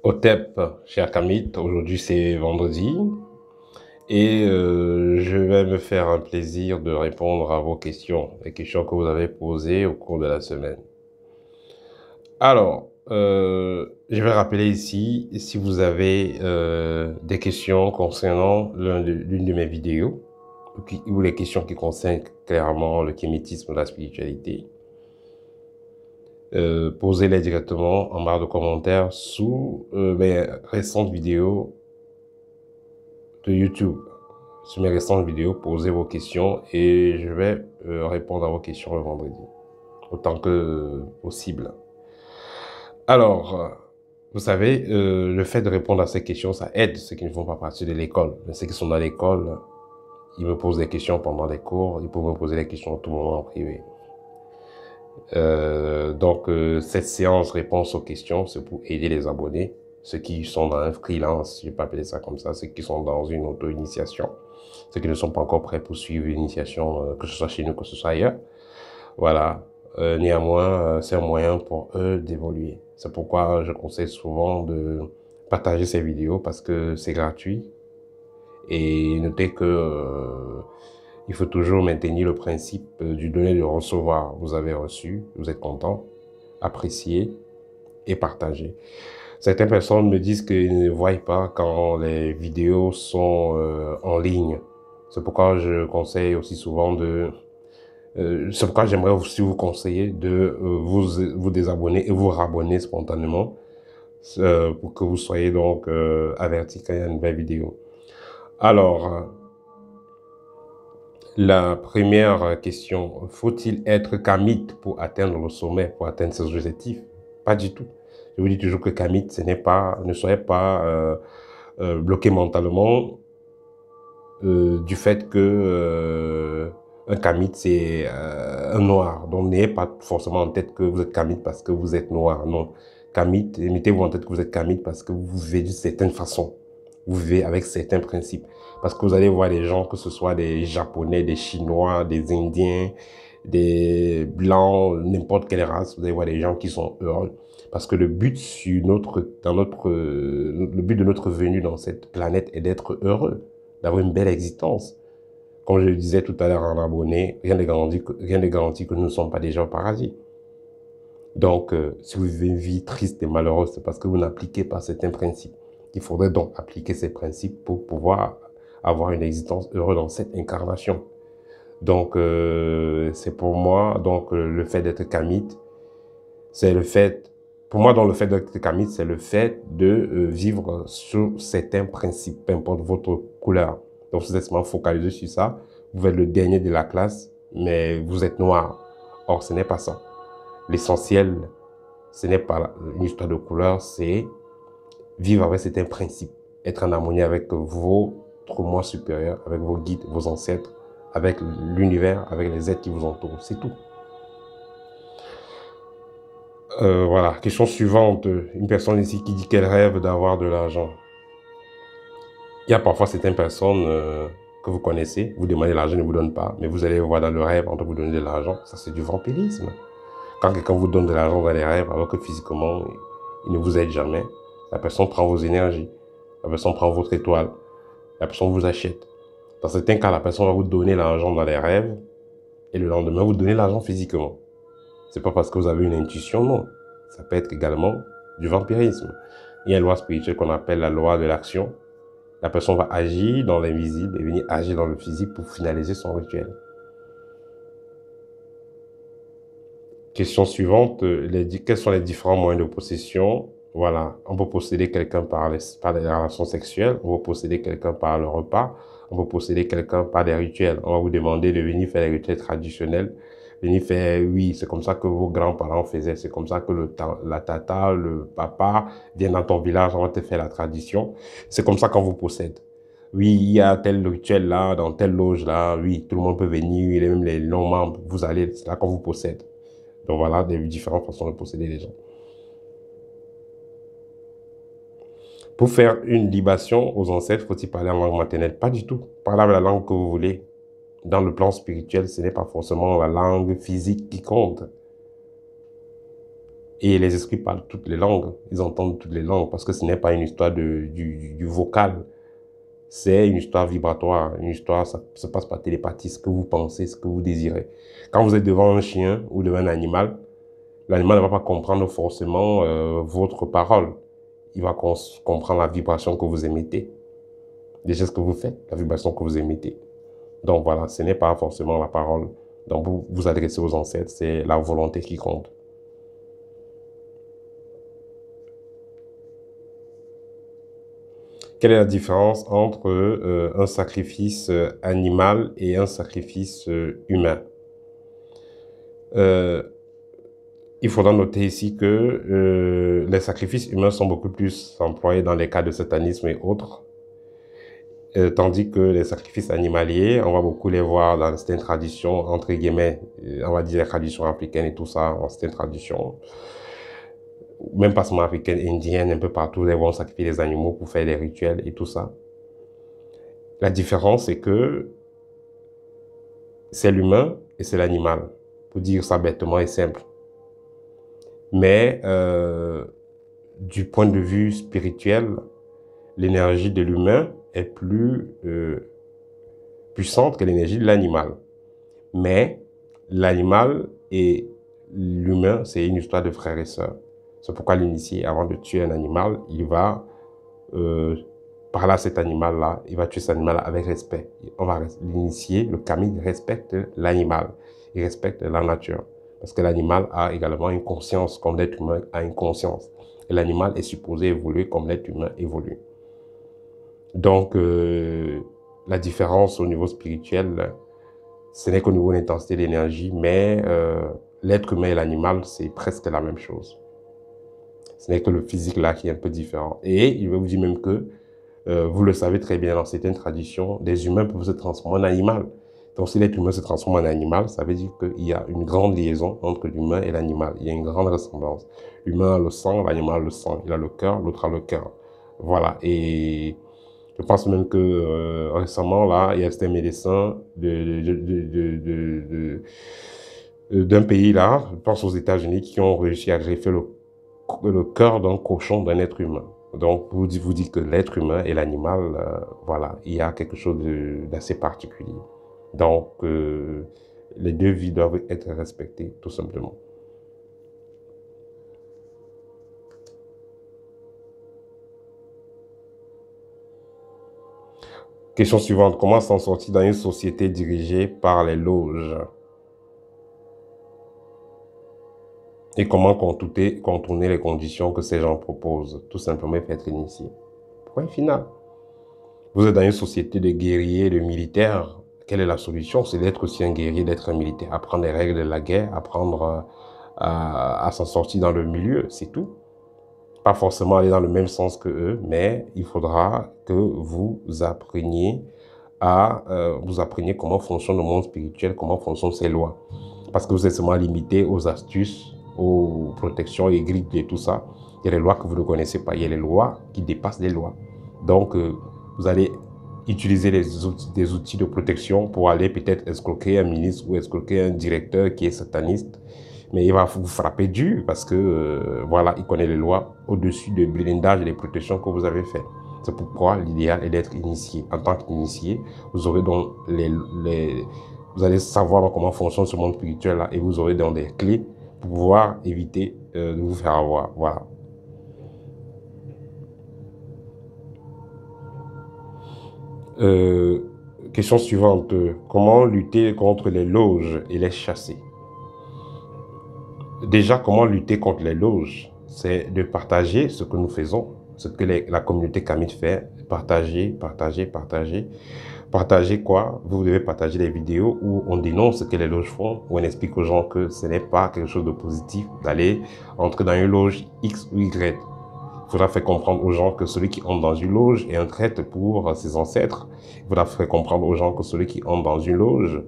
Otep, cher Kamit, aujourd'hui c'est vendredi et je vais me faire un plaisir de répondre à vos questions, les questions que vous avez posées au cours de la semaine. Alors, je vais rappeler ici, si vous avez des questions concernant l'une de mes vidéos, ou les questions qui concernent clairement le kémétisme ou la spiritualité, posez-les directement en barre de commentaires sous mes récentes vidéos de YouTube. Sur mes récentes vidéos, posez vos questions et je vais répondre à vos questions le vendredi, autant que possible. Alors, vous savez, le fait de répondre à ces questions, ça aide ceux qui ne font pas partie de l'école. Mais ceux qui sont dans l'école, ils me posent des questions pendant les cours, ils peuvent me poser des questions à tout moment en privé. Donc, cette séance réponse aux questions, c'est pour aider les abonnés, ceux qui sont dans un freelance, je ne vais pas appeler ça comme ça, ceux qui sont dans une auto-initiation, ceux qui ne sont pas encore prêts pour suivre l'initiation, que ce soit chez nous, que ce soit ailleurs. Voilà. Néanmoins, c'est un moyen pour eux d'évoluer. C'est pourquoi je conseille souvent de partager ces vidéos parce que c'est gratuit. Et notez que il faut toujours maintenir le principe du donner et de recevoir. Vous avez reçu, vous êtes content, apprécié et partagé. Certaines personnes me disent qu'ils ne voient pas quand les vidéos sont en ligne. C'est pourquoi je conseille aussi souvent de... c'est pourquoi j'aimerais aussi vous conseiller de vous désabonner et vous rabonner spontanément pour que vous soyez donc avertis quand il y a une nouvelle vidéo. Alors, la première question, faut-il être kamite pour atteindre le sommet, pour atteindre ses objectifs? Pas du tout. Je vous dis toujours que kamite, ne soyez pas bloqué mentalement du fait que un kamite, c'est un noir. Donc, n'ayez pas forcément en tête que vous êtes kamite parce que vous êtes noir. Non. Kamite, mettez-vous en tête que vous êtes kamite parce que vous vivez d'une certaine façon. Vous vivez avec certains principes. Parce que vous allez voir des gens, que ce soit des Japonais, des Chinois, des Indiens, des Blancs, n'importe quelle race, vous allez voir des gens qui sont heureux. Parce que le but le but de notre venue dans cette planète est d'être heureux, d'avoir une belle existence. Comme je le disais tout à l'heure en abonné, rien n'est garanti que nous ne sommes pas déjà au paradis. Donc, si vous vivez une vie triste et malheureuse, c'est parce que vous n'appliquez pas certains principes. Il faudrait donc appliquer ces principes pour pouvoir avoir une existence heureuse dans cette incarnation. Donc, c'est pour moi, donc, le fait d'être kamite, c'est le fait, pour moi, dans le fait d'être kamite, c'est le fait de vivre sur certains principes, peu importe votre couleur. Donc, si vous êtes seulement focalisé sur ça, vous êtes le dernier de la classe, mais vous êtes noir. Or, ce n'est pas ça. L'essentiel, ce n'est pas une histoire de couleur, c'est vivre avec certains principes, être en harmonie avec votre moi supérieur, avec vos guides, vos ancêtres, avec l'univers, avec les êtres qui vous entourent, c'est tout. Voilà, question suivante. Une personne ici qui dit qu'elle rêve d'avoir de l'argent. Il y a parfois certaines personnes que vous connaissez, vous demandez l'argent, ne vous donne pas, mais vous allez voir dans le rêve, en train de vous donner de l'argent, ça c'est du vampirisme. Quand quelqu'un vous donne de l'argent dans les rêves, alors que physiquement, il ne vous aide jamais, la personne prend vos énergies, la personne prend votre étoile, la personne vous achète. Dans certains cas, la personne va vous donner l'argent dans les rêves, et le lendemain, vous donner l'argent physiquement. C'est pas parce que vous avez une intuition, non. Ça peut être également du vampirisme. Il y a une loi spirituelle qu'on appelle la loi de l'action. La personne va agir dans l'invisible et venir agir dans le physique pour finaliser son rituel. Question suivante, quels sont les différents moyens de possession? Voilà, on peut posséder quelqu'un par les relations sexuelles, on peut posséder quelqu'un par le repas, on peut posséder quelqu'un par des rituels. On va vous demander de venir faire les rituels traditionnels, venir faire, oui, c'est comme ça que vos grands-parents faisaient, c'est comme ça que la tata, le papa viennent dans ton village, on va te faire la tradition. C'est comme ça qu'on vous possède. Oui, il y a tel rituel là, dans telle loge là, oui, tout le monde peut venir, même les non-membres, vous allez, c'est là qu'on vous possède. Donc voilà, des différentes façons de posséder les gens. Pour faire une libation aux ancêtres, faut-il parler en langue maternelle? Pas du tout. Parlez la langue que vous voulez. Dans le plan spirituel, ce n'est pas forcément la langue physique qui compte. Et les esprits parlent toutes les langues, ils entendent toutes les langues, parce que ce n'est pas une histoire du vocal, c'est une histoire vibratoire, une histoire, ça se passe par télépathie, ce que vous pensez, ce que vous désirez. Quand vous êtes devant un chien ou devant un animal, l'animal ne va pas comprendre forcément votre parole. Il va comprendre la vibration que vous émettez, les gestes que vous faites, la vibration que vous émettez. Donc voilà, ce n'est pas forcément la parole. Donc vous vous adressez aux ancêtres, c'est la volonté qui compte. Quelle est la différence entre un sacrifice animal et un sacrifice humain? Il faudra noter ici que les sacrifices humains sont beaucoup plus employés dans les cas de satanisme et autres, tandis que les sacrifices animaliers, on va beaucoup les voir dans certaines traditions, entre guillemets, on va dire les traditions africaines et tout ça, dans certaines traditions, même pas seulement africaines, indiennes, un peu partout, ils vont sacrifier des animaux pour faire des rituels et tout ça. La différence, c'est que c'est l'humain et c'est l'animal, pour dire ça bêtement et simple. Mais du point de vue spirituel, l'énergie de l'humain est plus puissante que l'énergie de l'animal. Mais l'animal et l'humain, c'est une histoire de frères et sœurs. C'est pourquoi l'initié, avant de tuer un animal, il va parler à cet animal-là, il va tuer cet animal avec respect. On va l'initier, le kami respecte l'animal, il respecte la nature. Parce que l'animal a également une conscience, comme l'être humain a une conscience. Et l'animal est supposé évoluer comme l'être humain évolue. Donc, la différence au niveau spirituel, ce n'est qu'au niveau de l'intensité d'énergie, mais l'être humain et l'animal, c'est presque la même chose. Ce n'est que le physique là qui est un peu différent. Et il va vous dire même que, vous le savez très bien, dans certaines traditions, des humains peuvent se transformer en animal. Donc, si l'être humain se transforme en animal, ça veut dire qu'il y a une grande liaison entre l'humain et l'animal. Il y a une grande ressemblance. L'humain a le sang, l'animal a le sang. Il a le cœur, l'autre a le cœur. Voilà. Et je pense même que récemment, là, il y a certains médecins d'un pays, là, je pense aux États-Unis, qui ont réussi à greffer le cœur d'un cochon d'un être humain. Donc, vous dites que l'être humain et l'animal, voilà, il y a quelque chose d'assez particulier. Donc, les deux vies doivent être respectées, tout simplement. Question suivante. Comment s'en sortir dans une société dirigée par les loges? Et comment contourner les conditions que ces gens proposent? Tout simplement, il faut être initié. Point final. Vous êtes dans une société de guerriers, de militaires. Quelle est la solution? C'est d'être aussi un guerrier, d'être un militaire. Apprendre les règles de la guerre, apprendre à s'en sortir dans le milieu, c'est tout. Pas forcément aller dans le même sens que eux, mais il faudra que vous appreniez comment fonctionne le monde spirituel, comment fonctionnent ses lois. Parce que vous êtes seulement limité aux astuces, aux protections et grilles et tout ça. Il y a des lois que vous ne connaissez pas. Il y a les lois qui dépassent les lois. Donc, vous allez utiliser des outils de protection pour aller peut-être escroquer un ministre ou escroquer un directeur qui est sataniste. Mais il va vous frapper dur parce que, voilà, il connaît les lois au-dessus du blindage et des protections que vous avez fait. C'est pourquoi l'idéal est d'être initié. En tant qu'initié, vous aurez donc vous allez savoir comment fonctionne ce monde spirituel-là et vous aurez donc des clés pour pouvoir éviter de vous faire avoir. Voilà. Question suivante. Comment lutter contre les loges et les chasser? Déjà, comment lutter contre les loges? C'est de partager ce que nous faisons, ce que la communauté Kamit fait. Partager, partager, partager. Partager quoi? Vous devez partager des vidéos où on dénonce ce que les loges font, où on explique aux gens que ce n'est pas quelque chose de positif d'aller entrer dans une loge X ou Y. Il faudra faire comprendre aux gens que celui qui entre dans une loge est un traître pour ses ancêtres. Il faudra faire comprendre aux gens que celui qui entre dans une loge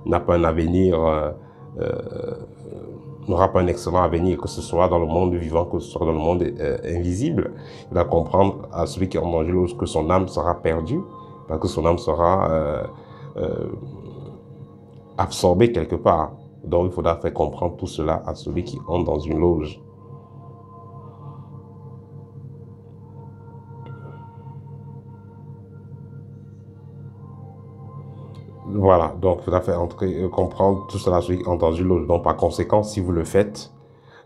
n'a pas un avenir, n'aura pas un excellent avenir, que ce soit dans le monde vivant, que ce soit dans le monde invisible. Il faudra comprendre à celui qui entre dans une loge que son âme sera perdue, parce que son âme sera absorbée quelque part. Donc, il faudra faire comprendre tout cela à celui qui entre dans une loge. Voilà, donc il faudra faire comprendre tout cela, celui qui a entendu l'autre. Donc par conséquent, si vous le faites,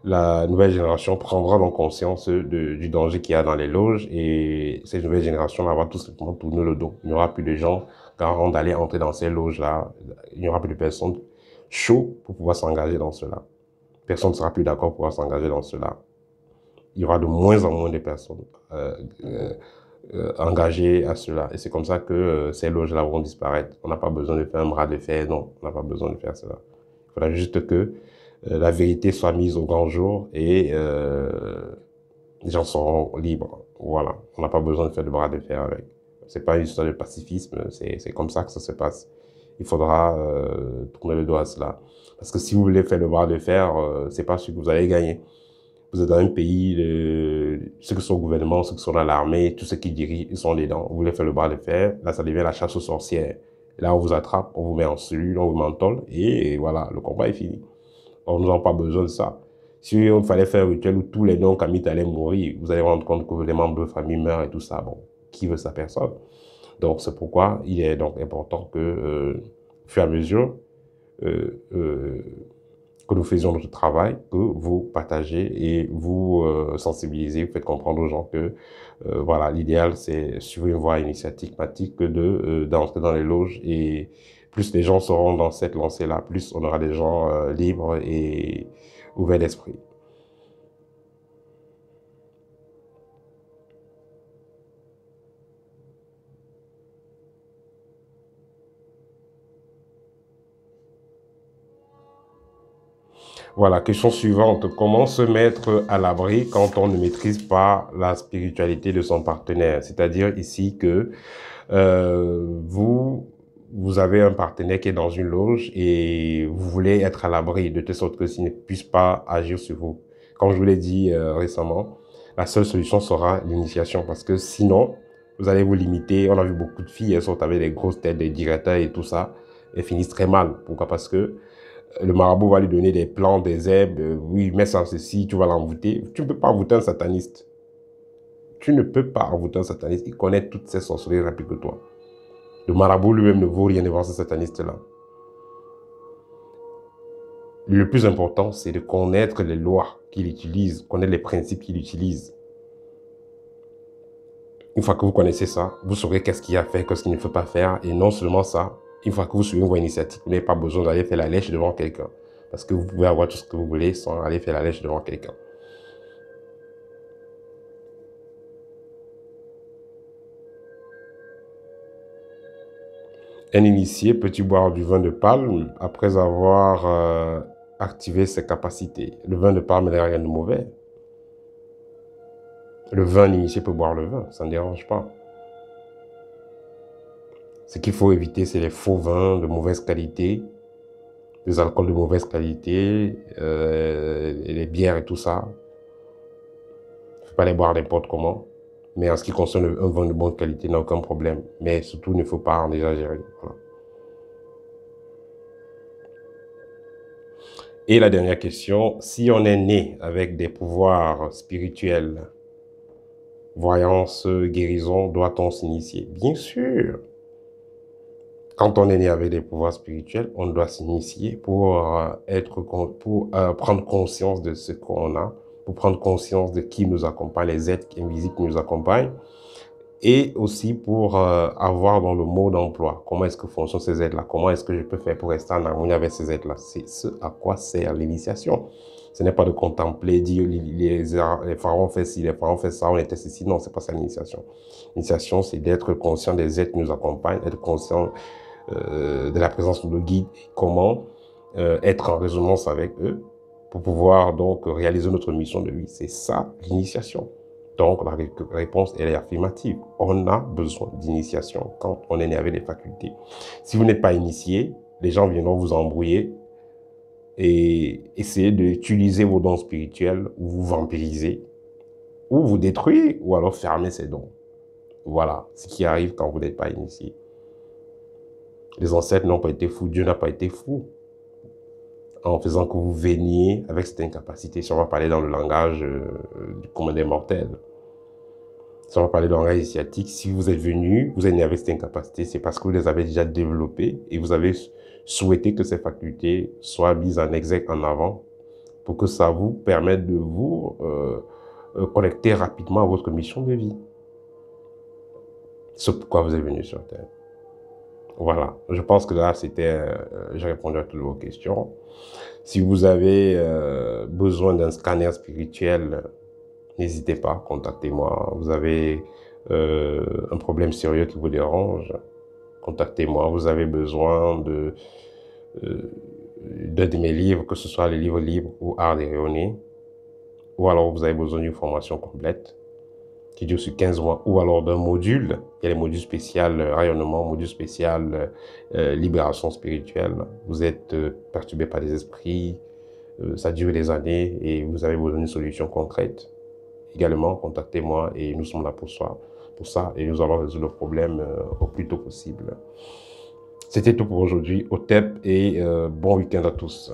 la nouvelle génération prendra donc conscience du danger qu'il y a dans les loges et cette nouvelle génération va tout simplement tourner le dos. Il n'y aura plus de gens garants d'aller entrer dans ces loges-là. Il n'y aura plus de personnes chaudes pour pouvoir s'engager dans cela. Personne ne sera plus d'accord pour pouvoir s'engager dans cela. Il y aura de moins en moins de personnes engagées à cela. Et c'est comme ça que ces loges-là vont disparaître. On n'a pas besoin de faire un bras de fer, non, on n'a pas besoin de faire cela. Il faudra juste que la vérité soit mise au grand jour et les gens seront libres. Voilà, on n'a pas besoin de faire de bras de fer avec. C'est pas une histoire de pacifisme, c'est comme ça que ça se passe. Il faudra tourner le dos à cela. Parce que si vous voulez faire le bras de fer, c'est pas sûr que vous allez gagner. Vous êtes dans un pays, ceux qui sont au gouvernement, ceux qui sont dans l'armée, tous ceux qui dirigent, ils sont dedans. Vous voulez faire le bras de fer, là ça devient la chasse aux sorcières. Là on vous attrape, on vous met en cellule, on vous mentole et voilà, le combat est fini. On nous n'a pas besoin de ça. Si il fallait faire un rituel où tous les non-kamites allaient mourir, vous allez rendre compte que les membres de famille meurent et tout ça. Bon, qui veut ça? Personne. Donc, c'est pourquoi il est donc important que, au fur et à mesure que nous faisions notre travail, que vous partagez et vous sensibilisez, vous faites comprendre aux gens que, voilà, l'idéal, c'est suivre une voie initiatique que d'entrer dans les loges et plus les gens seront dans cette lancée-là, plus on aura des gens libres et ouverts d'esprit. Voilà, question suivante. Comment se mettre à l'abri quand on ne maîtrise pas la spiritualité de son partenaire? C'est-à-dire ici que vous avez un partenaire qui est dans une loge et vous voulez être à l'abri de telle sorte que s'il ne puisse pas agir sur vous. Comme je vous l'ai dit récemment, la seule solution sera l'initiation parce que sinon, vous allez vous limiter. On a vu beaucoup de filles, elles sont avec des grosses têtes, des directeurs et tout ça. Elles finissent très mal. Pourquoi? Parce que le marabout va lui donner des plans, des herbes. Oui, mets ça en ceci, tu vas l'envoûter. Tu ne peux pas envoûter un sataniste. Tu ne peux pas envoûter un sataniste. Il connaît toutes ces sorcelleries rapides que toi. Le marabout lui-même ne vaut rien devant ce sataniste-là. Le plus important, c'est de connaître les lois qu'il utilise, connaître les principes qu'il utilise. Une fois que vous connaissez ça, vous saurez qu'est-ce qu'il y a à faire, qu'est-ce qu'il ne faut pas faire. Et non seulement ça, une fois que vous suivez une voie initiatique, vous n'avez pas besoin d'aller faire la lèche devant quelqu'un. Parce que vous pouvez avoir tout ce que vous voulez sans aller faire la lèche devant quelqu'un. Un initié peut-il boire du vin de palme après avoir activé ses capacités? Le vin de palme n'a rien de mauvais. Le vin, l'initié peut boire le vin, ça ne dérange pas. Ce qu'il faut éviter, c'est les faux vins de mauvaise qualité, les alcools de mauvaise qualité, les bières et tout ça. Il ne faut pas les boire n'importe comment. Mais en ce qui concerne un vin de bonne qualité, il n'y a aucun problème. Mais surtout, il ne faut pas en exagérer. Voilà. Et la dernière question, si on est né avec des pouvoirs spirituels, voyance, guérison, doit-on s'initier? Bien sûr. Quand on est né avec des pouvoirs spirituels, on doit s'initier pour prendre conscience de ce qu'on a, pour prendre conscience de qui nous accompagne, les êtres invisibles qui nous accompagnent, et aussi pour avoir dans le mode d'emploi, comment est-ce que fonctionnent ces êtres-là, comment est-ce que je peux faire pour rester en harmonie avec ces êtres-là. C'est ce à quoi sert l'initiation. Ce n'est pas de contempler, dire les pharaons font ci, les pharaons font ça, on était ceci. Non, c'est pas ça l'initiation. L'initiation, c'est d'être conscient des êtres qui nous accompagnent, être conscient de la présence de nos guides, comment être en résonance avec eux pour pouvoir donc réaliser notre mission de vie. C'est ça l'initiation. Donc la réponse elle est affirmative. On a besoin d'initiation quand on est né avec des facultés. Si vous n'êtes pas initié, les gens viendront vous embrouiller et essayer d'utiliser vos dons spirituels ou vous vampiriser ou vous détruire ou alors fermer ces dons. Voilà ce qui arrive quand vous n'êtes pas initié. Les ancêtres n'ont pas été fous, Dieu n'a pas été fou en faisant que vous veniez avec cette incapacité, si on va parler dans le langage du commun des mortels. Ça va parler de langage sciatique. Si vous êtes venu, vous êtes né avec cette incapacité, c'est parce que vous les avez déjà développées et vous avez souhaité que ces facultés soient mises en exergue, en avant, pour que ça vous permette de vous connecter rapidement à votre mission de vie. C'est pourquoi vous êtes venu sur Terre. Voilà, je pense que là, j'ai répondu à toutes vos questions. Si vous avez besoin d'un scanner spirituel, n'hésitez pas, contactez-moi. Vous avez un problème sérieux qui vous dérange, contactez-moi. Vous avez besoin d'un de mes livres, que ce soit les livres libres ou Art de rayonner, ou alors vous avez besoin d'une formation complète qui dure sur 15 mois, ou alors d'un module. Il y a les modules spéciaux rayonnement, module spécial libération spirituelle. Vous êtes perturbé par des esprits, ça dure des années et vous avez besoin d'une solution concrète. Également, contactez-moi et nous sommes là pour ça et nous allons résoudre le problème au plus tôt possible. C'était tout pour aujourd'hui. Au TEP et bon week-end à tous.